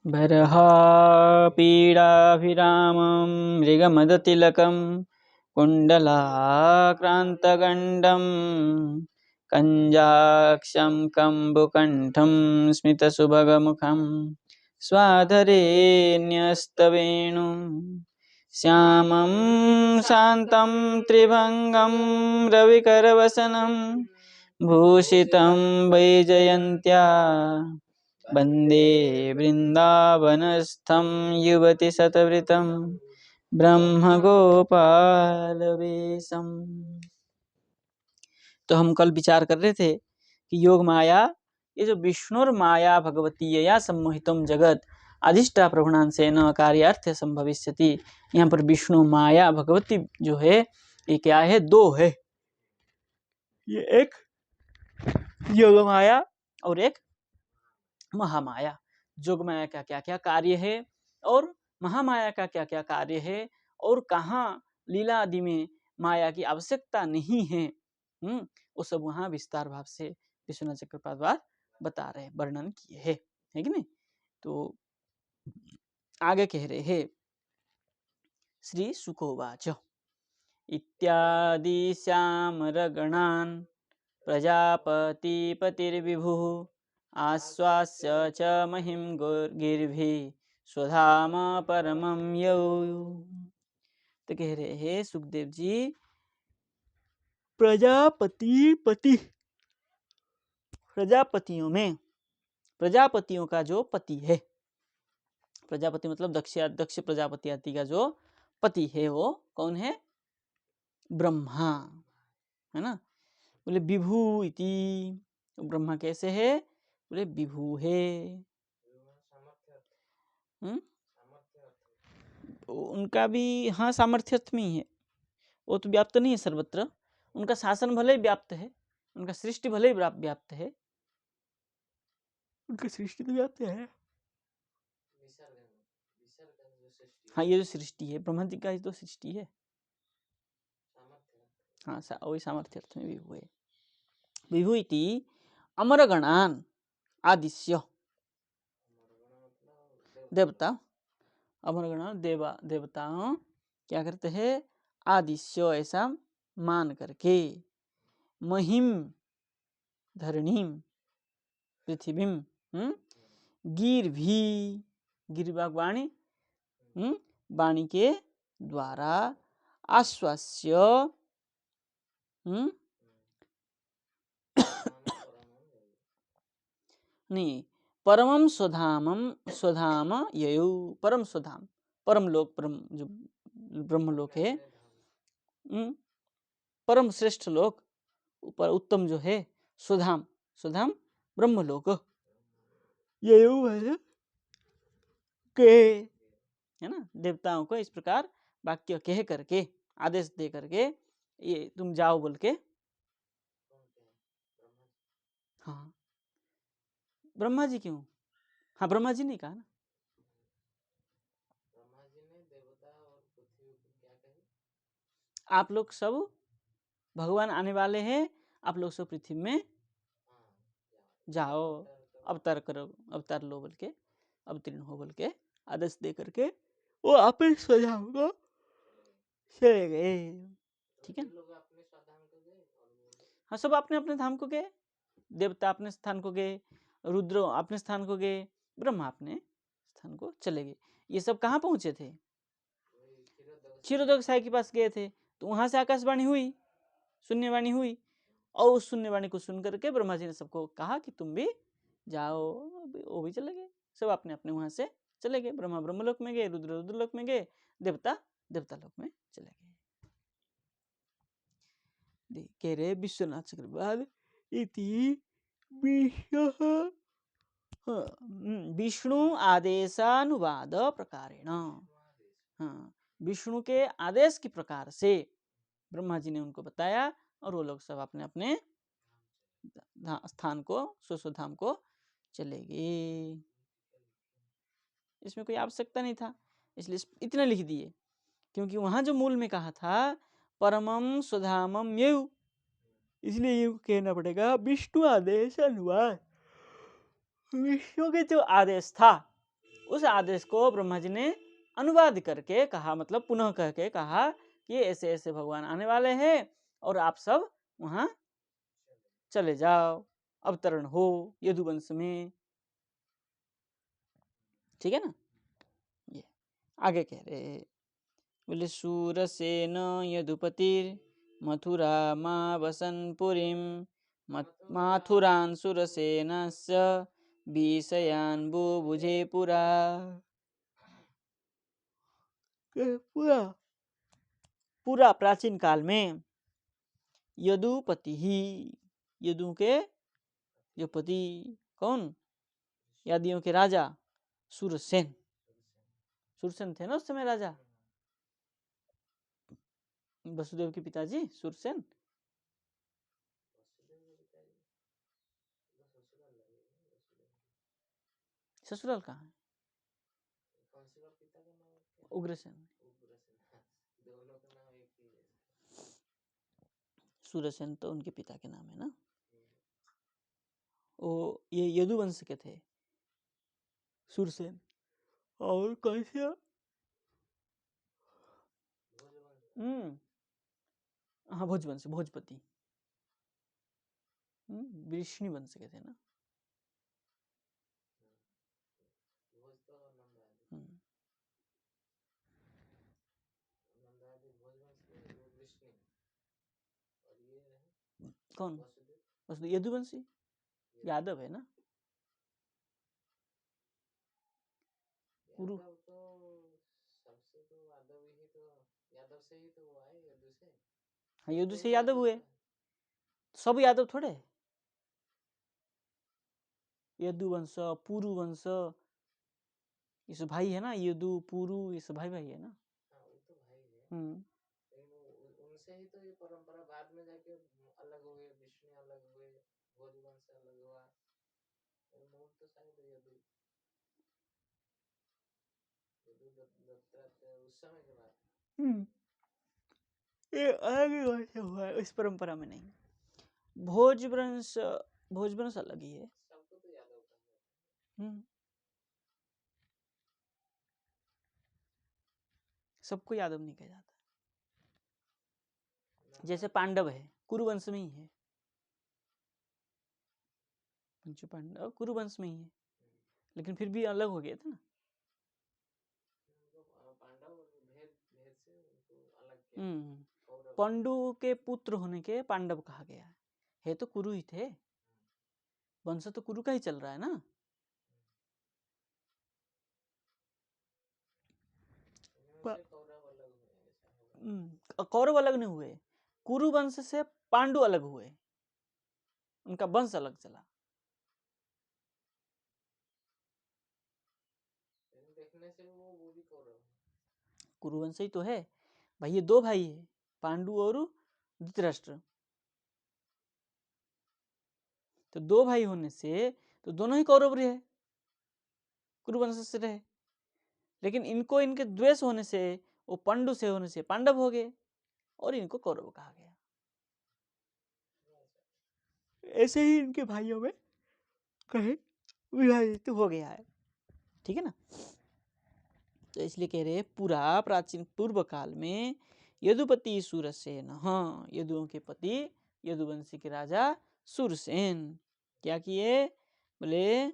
बर्हापीडाभिरामं मृगमदतिलकं कुण्डलाक्रान्तगण्डं कञ्जाक्षं कम्बुकण्ठं स्मितसुभगमुखं स्वाधरे न्यस्तवेणुं श्यामं शान्तं त्रिभङ्गं रविकरवसनं भूषितं वैजयन्त्या वन्दे वृन्दावनस्थं युवति शतवृतं ब्रह्मगोपालवेशम। तो हम कल विचार कर रहे थे कि योग माया, ये जो विष्णुर माया भगवती या सम्मोहितम जगत अधिष्ठा प्रभुणांसेन कार्यार्थ संभविष्यति। यहाँ पर विष्णु माया भगवती जो है ये क्या है? दो है। ये एक योग माया और एक महामाया। जोग माया का क्या क्या कार्य है और महामाया का क्या क्या कार्य है और कहाँ लीला आदि में माया की आवश्यकता नहीं है, वो सब वहाँ विस्तार भाव से विश्वनाथ चक्रपाद बता रहे, वर्णन किए है कि नहीं। तो आगे कह रहे हैं, श्री शुकोवाच इत्यादि श्यामरगणान् प्रजापतिपतिर्विभुः आश्वास्य च महिं गिरिभिः स्वधाम परमं यौ। तो कह रहे हैं सुखदेव जी, प्रजापतियों में प्रजापतियों का जो पति है, प्रजापति मतलब दक्ष प्रजापति आदि का जो पति है वो कौन है? ब्रह्मा है ना। बोले विभु इति, ब्रह्मा कैसे है? बोले विभु है। उनका भी हाँ सामर्थ्य में ही है, वो तो व्याप्त नहीं है सर्वत्र। उनका शासन भले ही व्याप्त है, उनका सृष्टि भले ही व्याप्त है, उनका सृष्टि तो व्याप्त है। हाँ ये जो सृष्टि है ब्रह्मा जी का ही तो सृष्टि है। हाँ वही सामर्थ्य अर्थ में विभु है। विभु इति अमरगणान आदिश्य, देवता अमरगण देवता क्या करते हैं? आदिश्य ऐसा मान करके, महिम धरणीम पृथ्वीम गिरवाणी वाणी के द्वारा आश्वास्य नहीं परमं स्वधाम ययौ, परम स्वधाम परम लोक, जो ब्रह्म लोक है, परम श्रेष्ठ लोक, ऊपर उत्तम जो है स्वधाम ब्रह्म लोक ययौ है ना। देवताओं को इस प्रकार वाक्य कह करके, आदेश दे करके, ये तुम जाओ बोल के। हाँ ब्रह्मा जी क्यों? हाँ ब्रह्मा जी ने कहा ना, आप लोग सब भगवान आने वाले हैं, आप लोग सब पृथ्वी में जाओ, अवतार करो, अवतार लो बोल के, अवतीर्ण हो बोल के आदेश दे करके वो अपने स्वधाम को चले गए। ठीक है, हाँ सब अपने अपने धाम को गए, देवता अपने स्थान को गए, रुद्र अपने स्थान को गए, ब्रह्मा अपने स्थान को चले गए। ये सब कहाँ पहुंचे थे? क्षीरोदक साई के पास गए थे, तो वहां से आकाशवाणी हुई, शून्यवाणी हुई, और उस शून्यवाणी को सुन करके ब्रह्मा जी ने सबको कहा कि तुम भी जाओ, वो भी चले गए, सब अपने अपने वहां से चले गए। ब्रह्मा ब्रह्मलोक में गए, रुद्र रुद्रलोक में गए, देवता देवतालोक में चले गए। कह रहे विश्वनाथ चक्रपाद इति विष्णु आदेशानुवाद प्रकारेण, हाँ विष्णु के आदेश के प्रकार से ब्रह्मा जी ने उनको बताया, और वो लोग सब अपने अपने स्थान को, स्वधाम को चले गए। इसमें कोई आवश्यकता नहीं था, इसलिए इतना लिख दिए, क्योंकि वहां जो मूल में कहा था परमम स्वधामम यौ, इसलिए ये कहना पड़ेगा विष्णु आदेश अनुवाद। विष्णु के जो आदेश था उस आदेश को ब्रह्मा जी ने अनुवाद करके कहा, मतलब पुनः कह के कहा कि ऐसे ऐसे भगवान आने वाले हैं और आप सब वहां चले जाओ, अवतरण हो यदुवंश में। ठीक है ना। ये आगे कह रहे, बोले सूरसेन यदुपतिर मथुरा मा वसन पुरीम माथुरान सुरसेनस्य विषयान बुभुजे पुरा। पूरा पूरा प्राचीन काल में यदुपति ही, यदु के जो पति, कौन, यादियों के राजा सूरसेन, सूरसेन थे ना उस समय राजा, वसुदेव के पिताजी सूरसेन। ससुराल कहाँ है? उग्रसेन। सूरसेन तो उनके पिता के नाम है ना। वो ये यदुवंश के थे सूरसेन। और कैसे, हाँ भोजवंश, भोजपति, वृष्णि वंश के थे ना। कौन? वसुदेव यदुवंशी यादव है ना। कुरु हाँ, यदु से यादव हुए, सब यादव थोड़े। यदुवंश, पुरुवंश, ये सब भाई है ना, यदु पुरु, ये सब भाई भाई है ना। उनसे ही तो ये परंपरा बाद में जाके अलग हुए, विष्णु अलग हुए, भोजवंश अलग हुआ, मूल तो शायद यदु उस समय के बाद ये अलग हुआ है, इस परंपरा में नहीं। भोजवंश, भोजवंश अलग ही है। सबको तो यादव कहा, सबको यादव नहीं कहा जाता। जैसे पांडव है, कुरुवंश में ही है, पंच पांडव कुरुवंश में ही है, लेकिन फिर भी अलग हो गए थे ना। पांडु के पुत्र होने के पांडव कहा गया है तो कुरु ही थे, वंश तो कुरु का ही चल रहा है ना। कौरव अलग नहीं हुए, कुरु वंश से पांडु अलग हुए, उनका वंश अलग चला। देखने से वो भी कुरुवंश ही तो है भाई। ये दो भाई है, पांडु और धृतराष्ट्र, तो दो भाई होने से तो दोनों ही कौरव रहे, कुरुवंश से रहे। लेकिन इनको इनके द्वेष होने से, वो पांडु से होने से पांडव हो गए और इनको कौरव कहा गया। ऐसे ही इनके भाइयों में कहीं विभाजित हो गया है। ठीक है ना। तो इसलिए कह रहे पूरा प्राचीन पूर्व काल में यदुपति सूरसेन, हाँ यदुओं के पति यदुवंशी के राजा सूरसेन क्या किए, बोले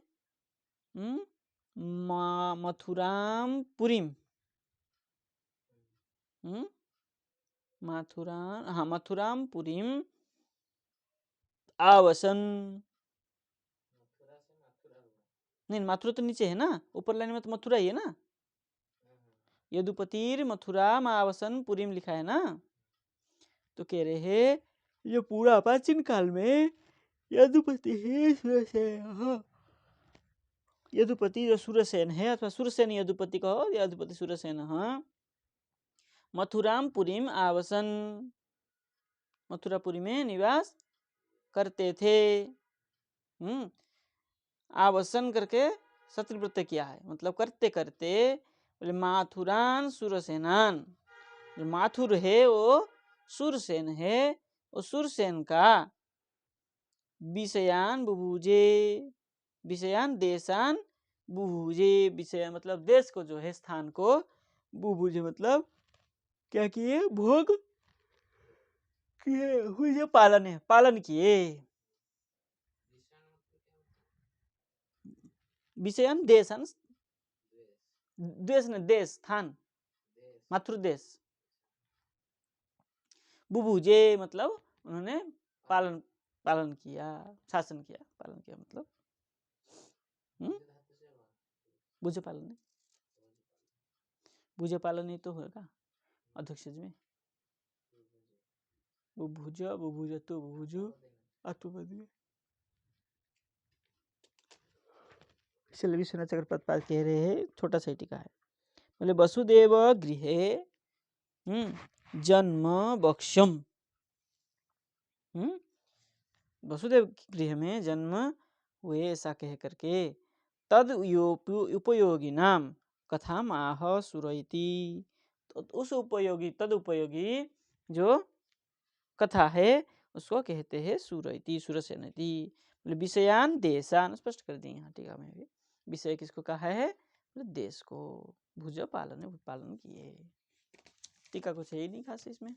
मथुराम पुरीम, मथुराम पुरीम आवसन। नहीं, मथुरा तो नीचे है ना, ऊपर लाइन में तो मथुरा ही है ना। यदुपतिर मथुराम आवसन पुरीम लिखा है ना। तो कह रहे हैं ये पूरा प्राचीन काल में यदुपति ही सूरसेन, यदुपति जो सूरसेन है अथवा सूरसेन यदुपति कहो, यदुपति सूरसेन मथुराम पुरीम आवसन, मथुरापुरी में निवास करते थे। आवसन करके सत्र प्रत्यय किया है, मतलब करते करते। बोले माथुरान सुरसेनान, जो माथुर है वो सुरसेन है, वो सुरसेन का विषयान बुबूजे, विषयान देशान बुभुजे विषय मतलब देश को जो है, स्थान को, बुभुजे मतलब क्या किए, भोग किए हुए, पालन है, पालन किए। विषयन देशन, देश न देश, स्थान, मातृ देश। बुभुजे मतलब उन्होंने पालन पालन किया, शासन किया, पालन किया मतलब बुझे पालन नहीं, बुझे पालन नहीं तो होगा अध्यक्षज में। बुभुज, बुभुजतु, बुभुजु, अतुपदी। चलिए विश्वनाथ चक्रपात कह रहे हैं, छोटा सा टीका है, बोले वसुदेव गृहे जन्म बक्ष्यम। वसुदेव गृह में जन्म हुए ऐसा कह करके, तद उपयोगी नाम कथा आह सुरैति। तो उस उपयोगी, तद उपयोगी जो कथा है उसको कहते हैं सुरैति, सुरसेनति। बोले विषयान देशान, स्पष्ट कर दिए यहाँ टीका में भी, विषय किसको कहा है, बोले देश को। भुज पालन, पालन किए। टीका कुछ है ही नहीं खास इसमें।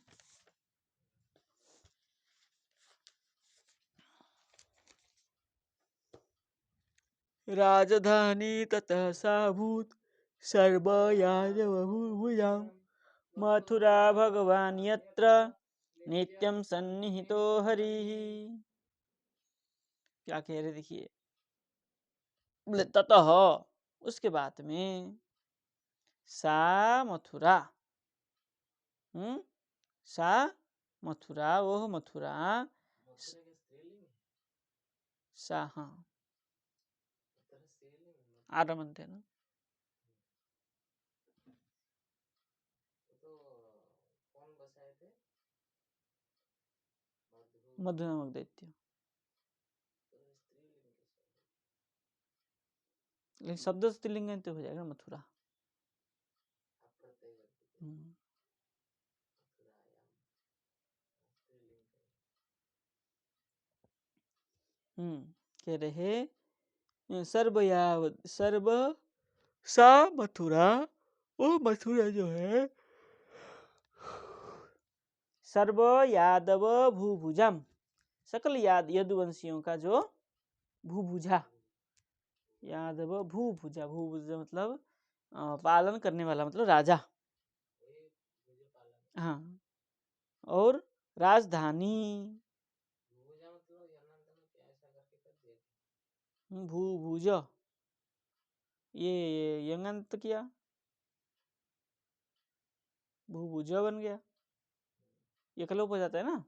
राजधानी ततः साभूत सर्वयाजवभुजाम, मथुरा भगवान यत्र नित्यम सन्निहितो हरि। क्या कह रहे देखिए, बोले ततः उसके बाद में, सा मथुरा, सा मथुरा, वो मथुरा, सा, हाँ आरमन थे ना, मधु नामक दैत्य। लेकिन शब्द स्त्रीलिंग तो हो जाएगा मथुरा। कह रहे सर्व सा मथुरा, वो मथुरा जो है, सर्व यादव भूभुजम, सकल यदुवंशियों का जो भूभुजा, यादव भूभुजा, भूभुजा मतलब पालन करने वाला, मतलब राजा। हाँ, और राजधानी, भूभुज, ये यंगंत किया, भूभुज बन गया, ये कलोप हो जाता है ना।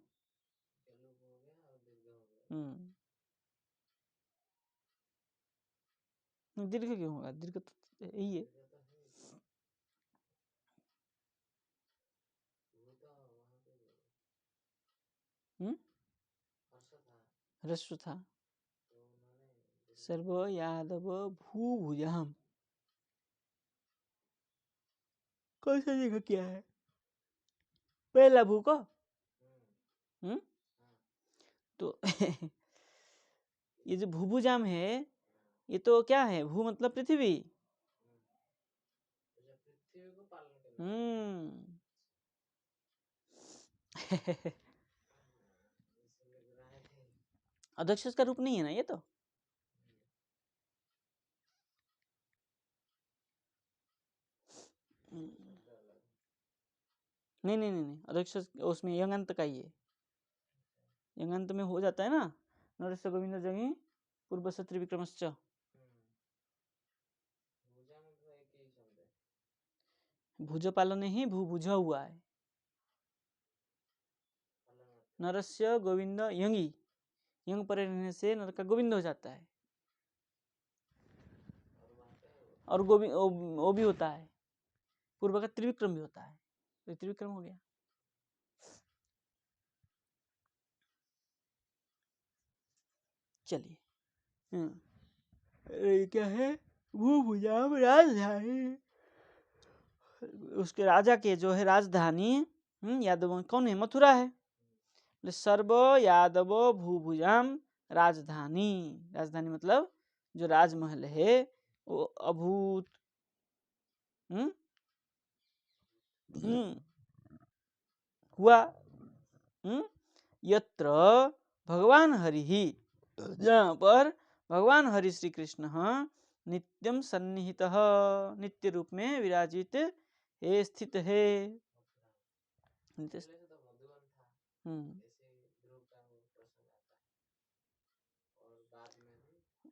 दीर्घ क्यों होगा, दीर्घ तो यही है। ह्रस्व था। सर्व यादव भूभुजाम, कौन सा जगह क्या है, पहला भू को। तो ये जो भूभुजाम है, ये तो क्या है, भू मतलब पृथ्वी। अध्यक्ष का रूप नहीं है ना ये तो। नहीं नहीं नहीं नहीं, अध्यक्ष उसमें यंगंत का ही है, यंगंत में हो जाता है ना, नरस्य गोविंद जंगी पूर्व त्रिविक्रमश्च। भुज पालन ही भूभुज हुआ है, नरस्य गोविंद यंगी, यंग पर रहने से नर का गोविंद हो जाता है, और गोविंद वो भी होता है, पूर्व का त्रिविक्रम भी होता है, तो त्रिविक्रम हो गया। चलिए, क्या है, भूभुजाम राजधानी, उसके राजा के जो है राजधानी, यादव कौन है, मथुरा है। सर्व यादव भूभुजाम राजधानी, राजधानी मतलब जो राजमहल है वो अभूत हुआ। यत्र भगवान हरि ही, जहाँ पर भगवान हरि श्री कृष्ण नित्यम सन्निहित, नित्य रूप में विराजित है, स्थित है।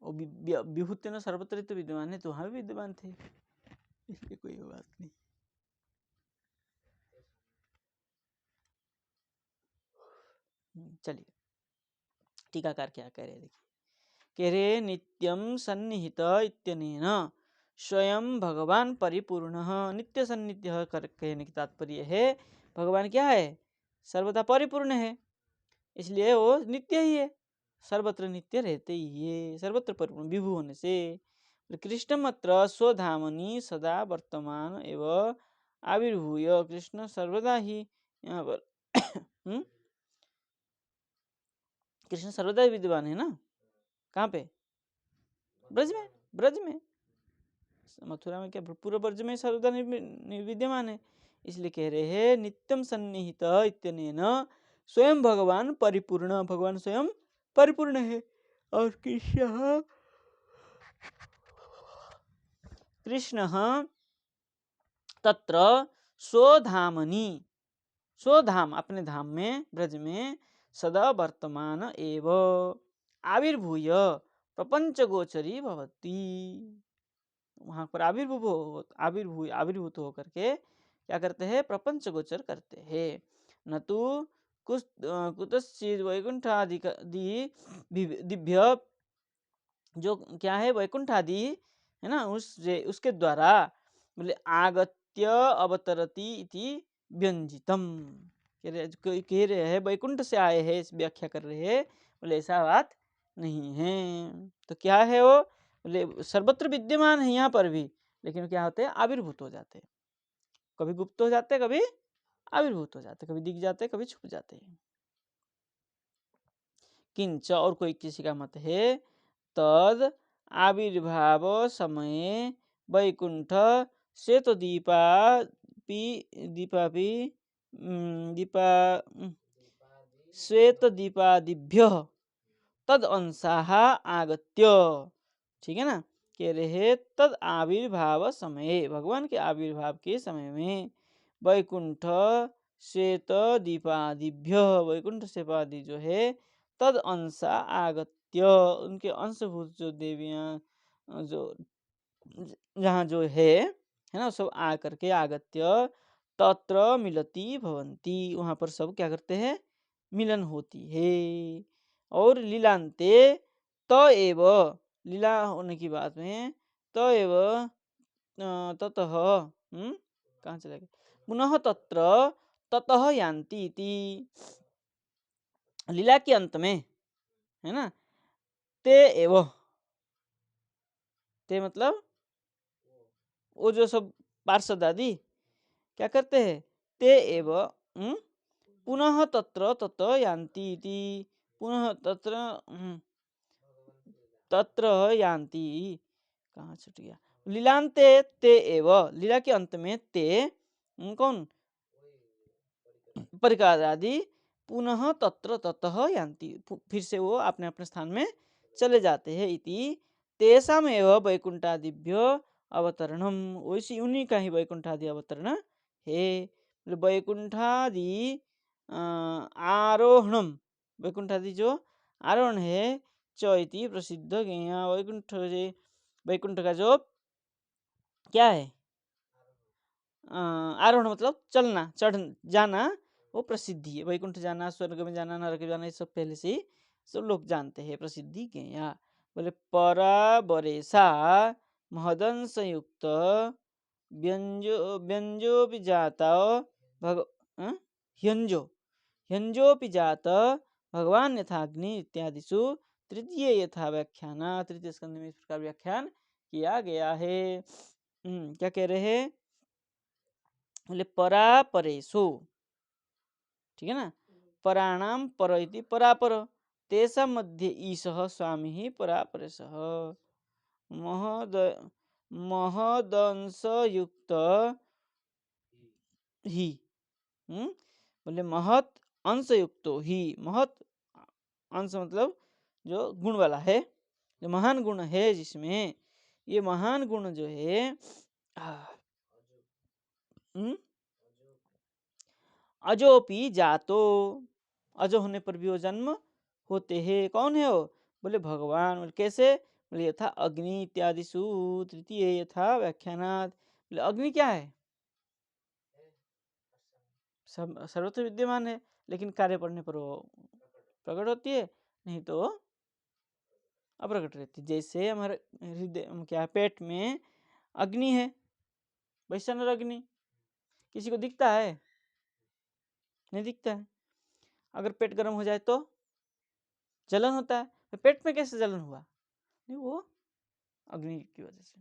विभूति न सर्वत्र तो विद्यमान है, तो वहां भी विद्यमान थे, इसलिए कोई बात नहीं। चलिए टीकाकार क्या कह रहे, देखिए कह रहे नित्यम सन्निहित इत्यनेन स्वयं भगवान परिपूर्ण, नित्य सन्निध्य कहने की तात्पर्य है भगवान क्या है, सर्वदा परिपूर्ण है, इसलिए वो नित्य ही है, सर्वत्र नित्य रहते ही है, सर्वत्र परिपूर्ण विभु होने से। कृष्णमत्र स्वधामनि सदा वर्तमान एवं आविर्भूय, कृष्ण सर्वदा ही यहाँ पर कृष्ण सर्वदा ही विद्यमान है ना, कहाँ पे, ब्रज में, ब्रज में, मथुरा में क्या पूरा ब्रज में सर्वदा विद्यमान है, इसलिए कह रहे हैं नित्यम सन्निहित इत्यनेन स्वयं भगवान परिपूर्ण, भगवान स्वयं परिपूर्ण है। और कृष्ण तत्र स्वधामनि, स्वधाम अपने धाम में ब्रज में सदा वर्तमान एव आविर्भूय प्रपंच गोचरी भवती, वहां पर आविर्भूत होकर के क्या करते हैं, प्रपंच गोचर करते हैं। न तो कुतश्चित वैकुंठादि दिव्य, जो क्या है वैकुंठ आदि है ना, उसके द्वारा बोले आगत्य अवतरती इति व्यंजितम, कह रहे हैं वैकुंठ से आए हैं, इस व्याख्या कर रहे हैं, बोले ऐसा बात नहीं है। तो क्या है वो, बोले सर्वत्र विद्यमान है यहाँ पर भी, लेकिन क्या होते हैं, आविर्भूत हो जाते हैं, कभी गुप्त हो जाते, कभी आविर्भूत हो जाते, कभी दिख जाते, कभी छुप जाते हैं। किंच, और कोई किसी का मत है, तद आविर्भाव समय वैकुंठ श्वेत श्वेत दीपादिभ्य तद अंशाः आगत्य, ठीक है ना, कह रहे तद आविर्भाव समय, भगवान के आविर्भाव के समय में वैकुंठ श्वेत दीपादिभ्य, वैकुंठ श्वेपादि जो है तद अंशा आगत्य, उनके अंशभूत जो देवियां जो जहाँ जो है ना, सब आ करके आगत्य तत्र मिलती भवंती, वहाँ पर सब क्या करते हैं, मिलन होती है। और लीलांते त एव, लीला होने की बात में त एव ततः कहाँ चला गया, पुनः तत्र ततः यान्ति इति, लीला के अंत में है ना, ते एव, ते मतलब वो जो सब पार्षद आदि क्या करते हैं, ते एव पुनः तत्र तत यान्ति इति, पुनः तत्र तत्र यान्ति, कहाँ छूट गया, लीलांते ते एव, लीला के अंत में ते कौन, परिकार आदि पुनः तत्र ततः यान्ति, फिर से वो अपने अपने स्थान में चले जाते हैं। इति तेषाम एव वैकुंठादिभ्यो अवतरणम, वैसे उन्हीं का ही वैकुंठादि अवतरण है। वैकुंठादि आरोहणम, वैकुंठादि जो आरोहण है, च इति प्रसिद्ध ज्ञेय, वैकुंठ का जो क्या है, आरोहण मतलब चलना, चढ़ जाना, वो प्रसिद्धि है, वैकुंठ जाना, स्वर्ग में जाना, नरक में जाना, ये सब पहले से ही सब लोग जानते हैं, प्रसिद्धि के यहाँ। बोले पराबरेशा महदंश युक्त व्यंजो जाता भग ह्यंजो ह्यंजोपि जात भगवान यथाग्नि इत्यादिषु तृतीय यथा व्याख्यान, तृतीय स्कंद में इस प्रकार व्याख्यान किया गया है। क्या कह रहे हैं, बोले परापरेशु, ठीक है ना, पराणाम पर इति परापर, तेषां मध्ये ईशः स्वामी ही परापरेशः, महोदय महदंश युक्त ही। बोले महत अंश युक्त ही, महत अंश मतलब जो गुण वाला है, जो महान गुण है जिसमें, ये महान गुण जो है अजोपी जातो, अजो होने पर भी वो जन्म होते हैं। कौन है वो? बोले भगवान। बोले कैसे? बोले यथा अग्नि इत्यादि सु तृतीय यथा व्याख्यानात। बोले अग्नि क्या है? सब सर्वत्र विद्यमान है, लेकिन कार्य पड़ने पर वो प्रकट होती है, नहीं तो अप्रकट रहती। जैसे हमारे हृदय क्या पेट में अग्नि है, वैश्वानर अग्नि किसी को दिखता है? नहीं दिखता है। अगर पेट गर्म हो जाए तो जलन होता है, तो पेट में कैसे जलन हुआ? नहीं, वो अग्नि की वजह से।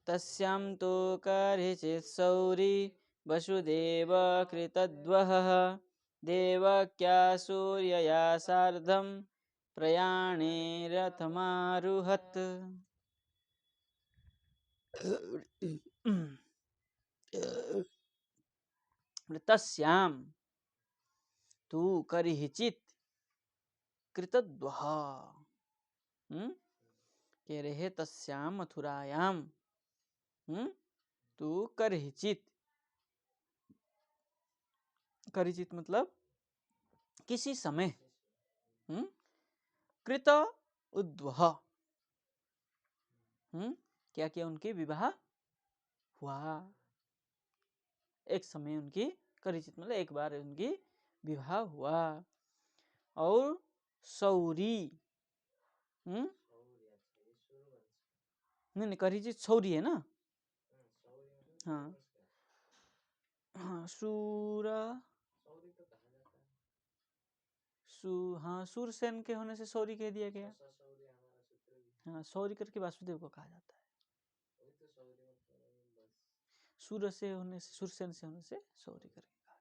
तस्यां तो कर्हिचित् सौरी वसुदेव कृतद्वहः देवक्या सूर्यया सार्धं प्रयाणे रथमारुहत्। तस्यां तु कर्हिचित् कृतद्वः, कह रहे तस्यां मथुरायाम तु कर्हिचित्, कर्हिचित् मतलब किसी समय, कृत उद्वह, क्या क्या उनके विवाह हुआ। एक समय उनकी कर्हिचित् मतलब एक बार उनकी विवाह हुआ। और सौरी, नहीं कर्हिचित् सौरी है ना। हाँ हाँ, सूर हाँ, सूरसेन के होने से सौरी कह दिया गया। हाँ, सौरी करके वासुदेव को कहा जाता है। सूर से होने से, सूरसेन से होने से सौरी करके कहा।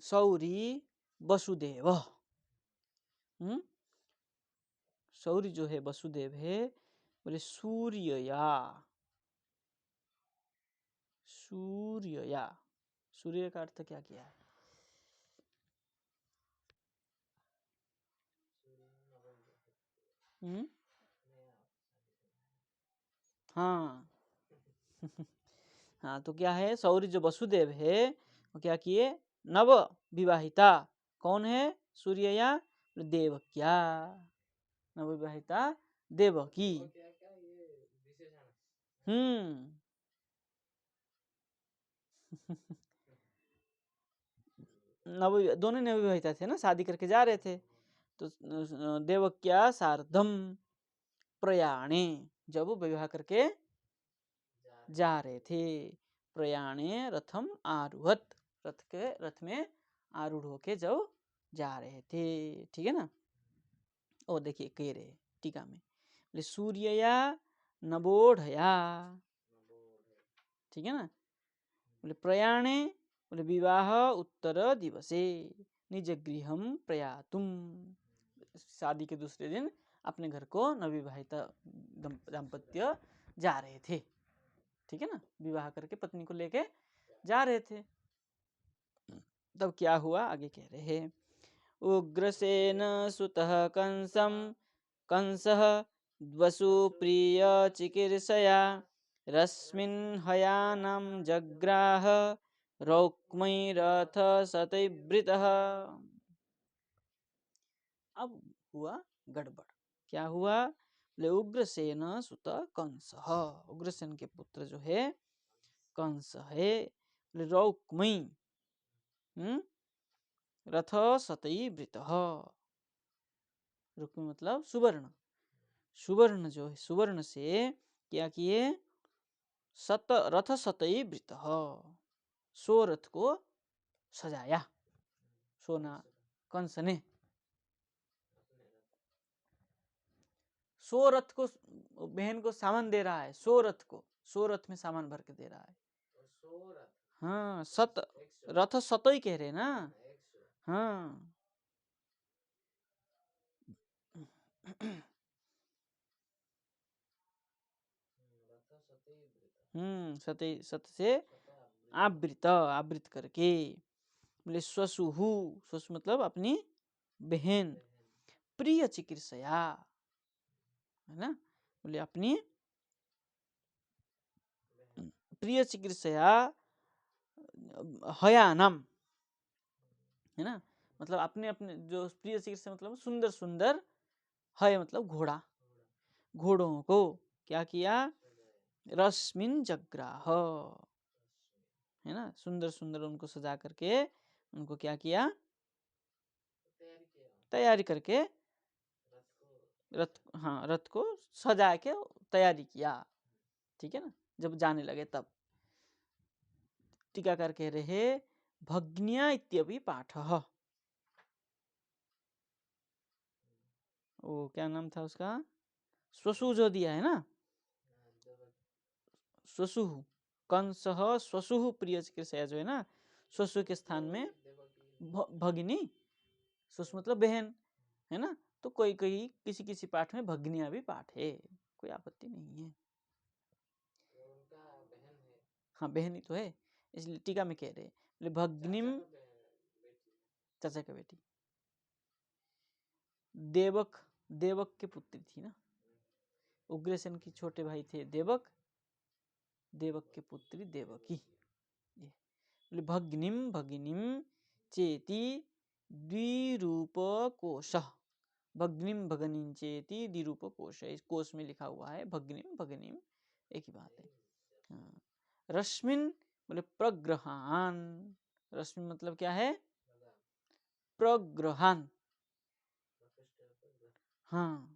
सौरी वसुदेव, सौरी जो है वसुदेव है। बोले सूर्यया, सूर्यया, सूर्य का अर्थ क्या किया है? हाँ हाँ, तो क्या है? सौरी जो वसुदेव है वो क्या किए? नव विवाहिता। कौन है? सूर्यया देवक्या, नव विवाहिता देवकी। नव दोनों नवविवाहिता थे ना, शादी करके जा रहे थे। तो देवक्या सार्धम प्रयाणे, जब वो विवाह करके जा रहे थे, प्रयाणे रथम आरुहत, रथ में आरूढ़ होके जब जा रहे थे। ठीक है ना। और देखिए कह रहे टीका में, बोले सूर्यया नवोढ़या, ठीक है ना। बोले प्रयाणे, बोले विवाह उत्तर दिवसे निज गृहम प्रयातुम, शादी के दूसरे दिन अपने घर को नवविवाहिता दाम्पत्य जा रहे थे। ठीक है ना, विवाह करके पत्नी को लेके जा रहे थे। तब क्या हुआ आगे कह रहे हैं, उग्रसेन सुतः कंसम कंसः वसुप्रिय चिकीर्षया रश्मिन् हयानं जग्राह रौक्मै रथ सतैवृतः। अब हुआ गड़बड़। क्या हुआ? बोले उग्रसेन सुत कंस, उग्रसेन के पुत्र जो है कंस है। बोले रौक्मै रथ सतैवृत, रुक्मी मतलब सुवर्ण, सुवर्ण जो है सुवर्ण से क्या किए? रथ सतैवृत, सो रथ को सजाया, सोना कंस ने सो रथ को बहन को सामान दे रहा है, सो रथ में सामान भर के दे रहा है। हाँ, सत रथ सत ही कह रहे ना। हाँ सत से आवृत करके। बोले स्वसुहु, स्वसु मतलब अपनी बहन, प्रिय चिकित्सया, है ना। बोले अपनी प्रिय चिकित्सया हयानम, है ना। मतलब अपने अपने जो प्रिय चिकित्सा मतलब सुंदर सुंदर, हय मतलब घोड़ा, घोड़ों को क्या किया, रश्मिन जग्राह, है ना। सुंदर सुंदर उनको सजा करके उनको क्या किया, तैयारी करके रथ, हाँ रथ को सजा के तैयारी किया, ठीक है ना। जब जाने लगे तब टीकाकार कह रहे भग्न्या इत्यपि पाठ, वो क्या नाम था उसका, स्वसु जो दिया है ना, स्वसु कंस स्वसु प्रिय चिकित्सा जो है ना, स्वसु के स्थान में भगिनी, स्वसु मतलब बहन, है ना। तो कोई कोई किसी किसी पाठ में भग्निया भी पाठ है, कोई आपत्ति नहीं है। हाँ बहन ही तो है, इसलिए टीका में कह रहे भग्निम, चाचा का बेटी, देवक, देवक के पुत्री थी ना, उग्रसेन की छोटे भाई थे देवक, देवक के पुत्री देवकी। भग्निम भगिनीम चेति द्विरूप कोश, भग्निम भगनीम चेति द्विरूप कोश, इस कोश में लिखा हुआ है भग्निम भगनीम, एक ही बात है। हाँ। रश्मिन बोले प्रग्रहान, रश्मिन मतलब क्या है, प्रग्रहान, हाँ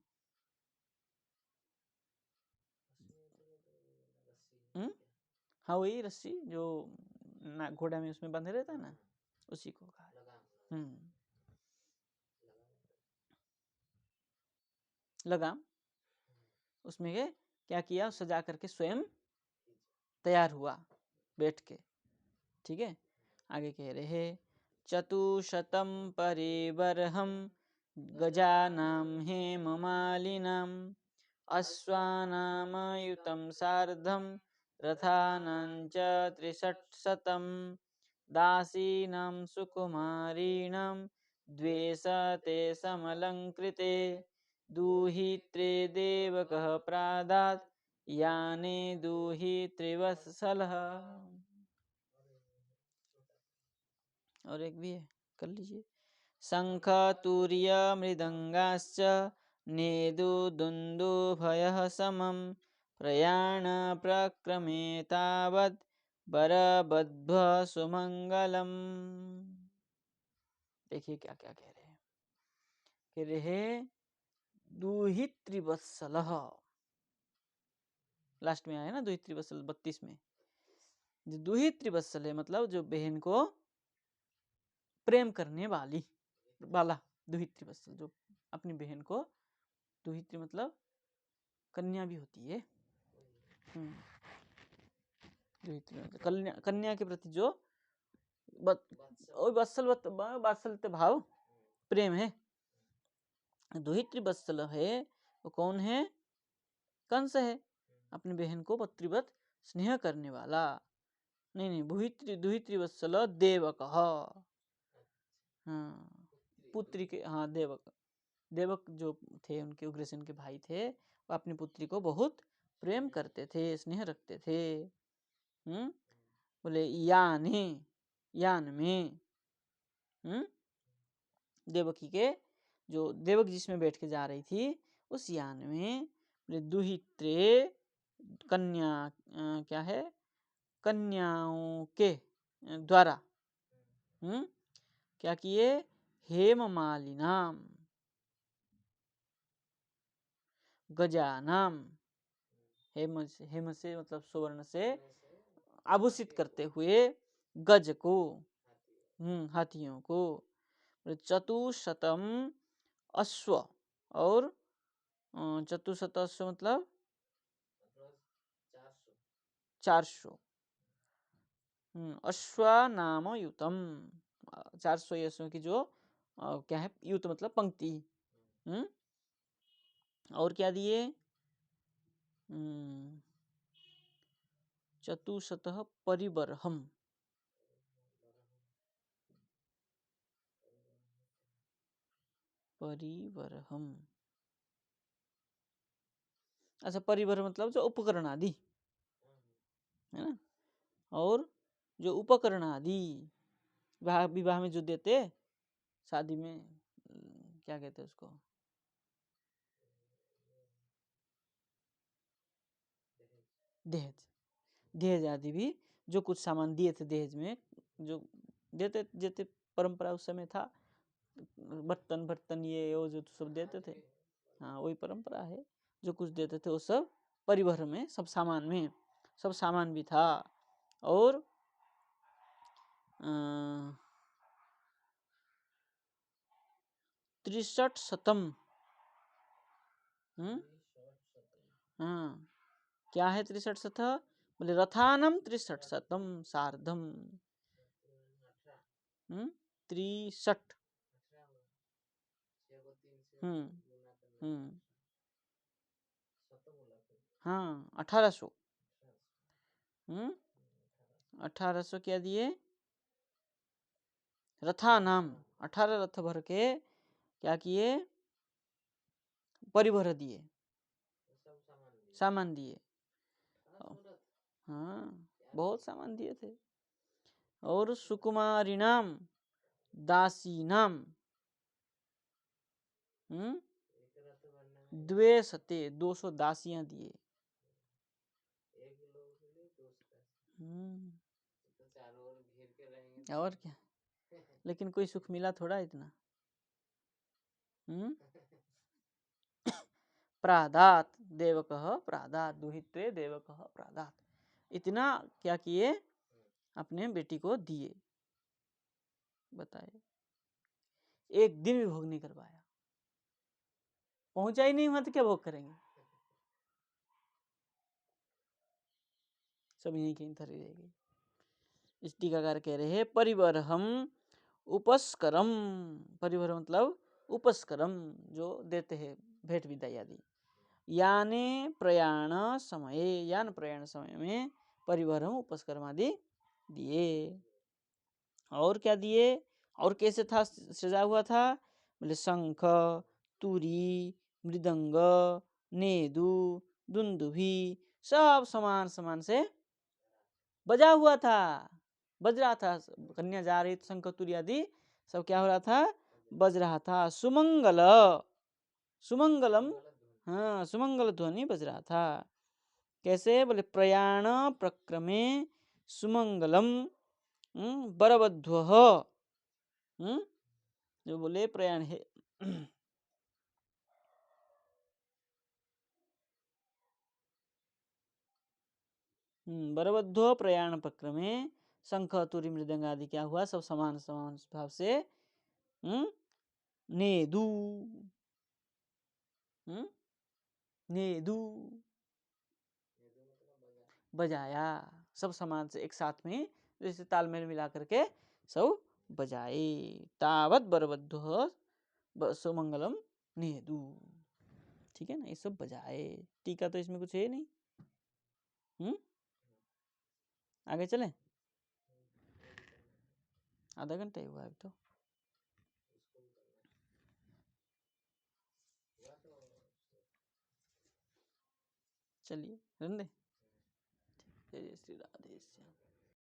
हाँ वही रस्सी जो घोड़ा में उसमें बंधे रहता है ना, उसी को कहा। लगाम, उसमें क्या किया, सजा करके स्वयं तैयार हुआ बैठ के, ठीक है। आगे कह रहे चतुशतम परिबर्हम गजानाम हेममालिनाम अश्वानामयुतं सार्धं रथानां च 63 दासीनां सुकुमारीणां द्वेषते समलङ्कृते दूहित्रे देवकः प्रादात् याने दूहित्रिवत्सलः। और एक भी है, कर लीजिए। शंख तूर्य मृदंगाश्च नेदुदुन्दुभयः समं प्रयाण प्रक्रमे तावत् बरबध्व सुमंगलम। देखिए क्या क्या कह रहे हैं, दुहित्रिवत्सलः, लास्ट में आया ना दुहित्रिवत्सल 32 में। जो दुहित्रिवत्सल है मतलब जो बहन को प्रेम करने वाला दुहित्रिवत्सल, जो अपनी बहन को, दुहित्री मतलब कन्या भी होती है, दुहित्री कन्या के प्रति जो वात्सल भाव प्रेम है, दुहित्री वत्सल है, वो कौन है, कंस है, अपनी बहन को पत्रीवत स्नेह करने वाला। नहीं दुहित्री वत्सल देवक, हाँ पुत्री के, हाँ देवक, देवक जो थे उनके उग्रसेन के भाई थे, वो अपनी पुत्री को बहुत प्रेम करते थे, स्नेह रखते थे। बोले यान में देवकी के, जो देवक जिसमें बैठ के जा रही थी उस यान में, बोले दुहित्रे कन्या, क्या है, कन्याओं के द्वारा क्या किए, हेममालिनाम गजानाम, हेम से मतलब सुवर्ण से आभूषित करते हुए गज को, हाथियों को, चतुशतम अश्व, और चतुशतस्य मतलब 400। अश्वानाम युतम, 400 यशों की जो क्या है, युत मतलब पंक्ति। और क्या दिए, चतुशतः परिबरहम, परिबरहम। अच्छा, परिबर मतलब जो उपकरण आदि है ना, और जो उपकरण आदि विवाह में जो देते, शादी में क्या कहते हैं उसको, दहेज। दहेज आदि भी जो कुछ सामान दिए थे दहेज में, जो देते देते परंपरा उस समय था, बर्तन बर्तन ये वो जो सब देते थे, हाँ वही परंपरा है। जो कुछ देते थे वो सब परिवहन में, सब सामान में, सब सामान भी था। और 63 हाँ, क्या है 63? बोले रथानम 63 सार्धम। 63। हाँ, 1800। 1800 क्या दिए, रथा नाम, 18 रथ भर के क्या किए, परिभर दिए, सामान दिए। हाँ, बहुत सामान दिए थे। और सुकुमारी नाम दासी नाम, द्वे सते 200 दासियां दिए। और क्या, लेकिन कोई सुख मिला थोड़ा इतना। प्रादात देवकः प्रादात दुहित्वे देवकः प्रादात, इतना क्या किए, अपने बेटी को दिए। बताए, एक दिन भी भोग नहीं कर पाया, पहुंचा ही नहीं हुआ तो क्या भोग करेंगे, सब यहीं कहीं धरी रह गई। इस टीकाकार कह रहे हैं परिवरहम उपस्करम, परिवर मतलब उपस्करम, जो देते हैं भेंट विदाई आदि। याने प्रयाण समय, यान प्रयाण समय में परिवरहम उपस्करम आदि दिए। और क्या दिए, और कैसे था सजा हुआ था, बोले शंख तुरी मृदंग नेदु दुंदुभी सब समान समान से बजा हुआ था, बज रहा था। कन्या जा रही शंख तुरी आदि सब क्या हो रहा था, बज रहा था। सुमंगल, सुमंगलम, हाँ सुमंगल ध्वनि बज रहा था। कैसे, बोले प्रयाण प्रक्रमे सुमंगलम बरबध्वः, जो बोले प्रयाण है बरबध्व प्रयाण प्रक्रमे शंख तुरी मृदंग आदि क्या हुआ, सब समान समान भाव से नेदु, नेदु बजाया, सब समान से एक साथ में जैसे तालमेल मिला करके सब बजाए। तावत बरबध्व सुमंगलम नेदु, ठीक है ना, ये सब बजाए। टीका तो इसमें कुछ है नहीं। आगे चले, आधा घंटा ही हुआ है तो। चलिए रंदे, जय श्री राधे श्याम।